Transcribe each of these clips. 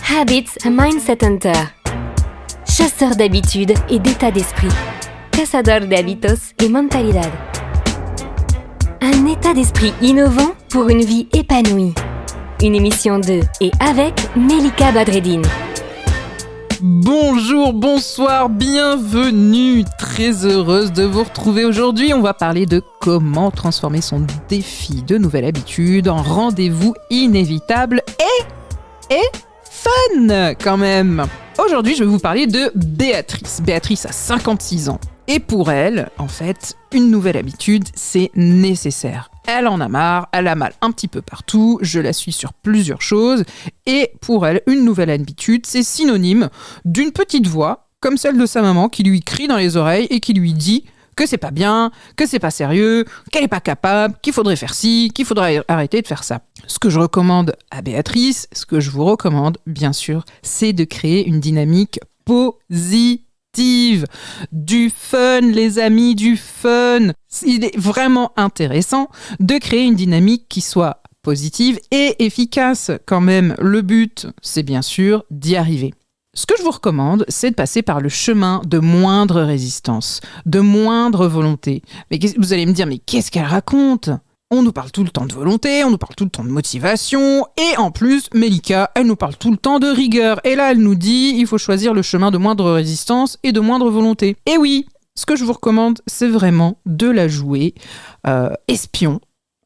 Habits Mindset Hunter. Chasseur d'habitudes et d'état d'esprit. Cazador de hábitos y mentalidad. Un état d'esprit innovant pour une vie épanouie. Une émission de et avec Melika Badreddine. Bonjour, bonsoir, bienvenue. Très heureuse de vous retrouver aujourd'hui. On va parler de comment transformer son défi de nouvelle habitude en rendez-vous inévitable et fun quand même. Aujourd'hui, je vais vous parler de Béatrice. Béatrice a 56 ans. Et pour elle, en fait, une nouvelle habitude, c'est nécessaire. Elle en a marre, elle a mal un petit peu partout, je la suis sur plusieurs choses. Et pour elle, une nouvelle habitude, c'est synonyme d'une petite voix, comme celle de sa maman, qui lui crie dans les oreilles et qui lui dit que c'est pas bien, que c'est pas sérieux, qu'elle est pas capable, qu'il faudrait faire ci, qu'il faudrait arrêter de faire ça. Ce que je recommande à Béatrice, ce que je vous recommande, bien sûr, c'est de créer une dynamique positive. Du fun, les amis, du fun. Il est vraiment intéressant de créer une dynamique qui soit positive et efficace quand même. Le but, c'est bien sûr d'y arriver. Ce que je vous recommande, c'est de passer par le chemin de moindre résistance, de moindre volonté. Mais vous allez me dire, mais qu'est-ce qu'elle raconte ? On nous parle tout le temps de volonté, on nous parle tout le temps de motivation, et en plus, Melika, elle nous parle tout le temps de rigueur. Et là, elle nous dit, il faut choisir le chemin de moindre résistance et de moindre volonté. Et oui, ce que je vous recommande, c'est vraiment de la jouer espion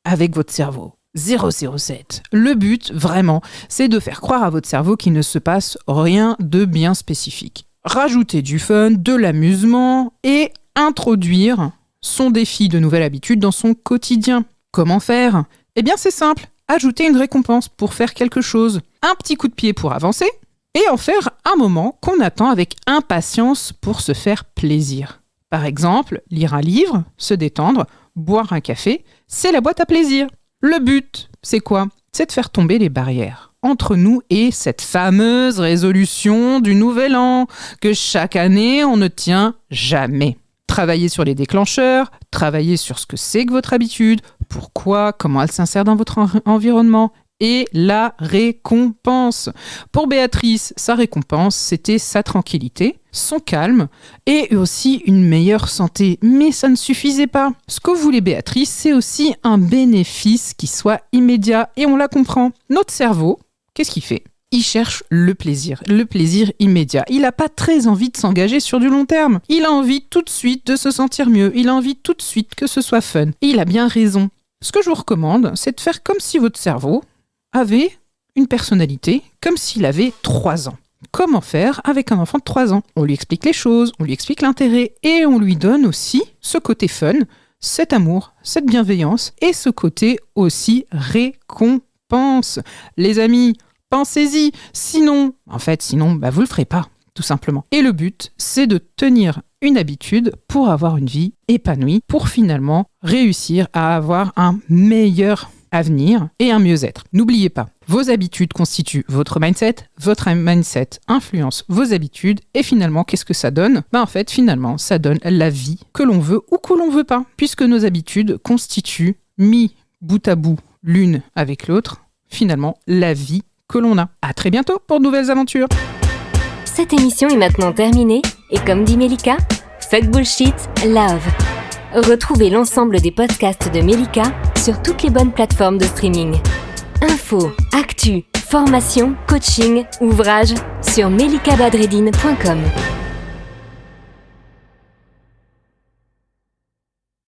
avec votre cerveau. 007. Le but, vraiment, c'est de faire croire à votre cerveau qu'il ne se passe rien de bien spécifique. Rajouter du fun, de l'amusement et introduire son défi de nouvelle habitude dans son quotidien. Comment faire ? Eh bien, c'est simple. Ajouter une récompense pour faire quelque chose. Un petit coup de pied pour avancer et en faire un moment qu'on attend avec impatience pour se faire plaisir. Par exemple, lire un livre, se détendre, boire un café, c'est la boîte à plaisir. Le but, c'est quoi ? C'est de faire tomber les barrières entre nous et cette fameuse résolution du nouvel an que chaque année on ne tient jamais. Travailler sur les déclencheurs, travailler sur ce que c'est que votre habitude, pourquoi, comment elle s'insère dans votre environnement et la récompense. Pour Béatrice, sa récompense, c'était sa tranquillité, son calme et aussi une meilleure santé. Mais ça ne suffisait pas. Ce que voulait Béatrice, c'est aussi un bénéfice qui soit immédiat et on la comprend. Notre cerveau, qu'est-ce qu'il fait ? Il cherche le plaisir immédiat. Il n'a pas très envie de s'engager sur du long terme. Il a envie tout de suite de se sentir mieux. Il a envie tout de suite que ce soit fun. Et il a bien raison. Ce que je vous recommande, c'est de faire comme si votre cerveau avait une personnalité, comme s'il avait 3 ans. Comment faire avec un enfant de 3 ans ? On lui explique les choses, on lui explique l'intérêt et on lui donne aussi ce côté fun, cet amour, cette bienveillance et ce côté aussi récompense. Les amis, pensez-y, sinon, vous le ferez pas, tout simplement. Et le but, c'est de tenir une habitude pour avoir une vie épanouie, pour finalement réussir à avoir un meilleur avenir et un mieux-être. N'oubliez pas, vos habitudes constituent votre mindset influence vos habitudes, et finalement, qu'est-ce que ça donne ? Finalement, ça donne la vie que l'on veut ou que l'on veut pas, puisque nos habitudes constituent, mis bout à bout l'une avec l'autre, finalement, la vie que l'on a. À très bientôt pour de nouvelles aventures. Cette émission est maintenant terminée et comme dit Melika, fuck bullshit, love. Retrouvez l'ensemble des podcasts de Melika sur toutes les bonnes plateformes de streaming. Infos, actu, formation, coaching, ouvrages sur melikabadreddine.com.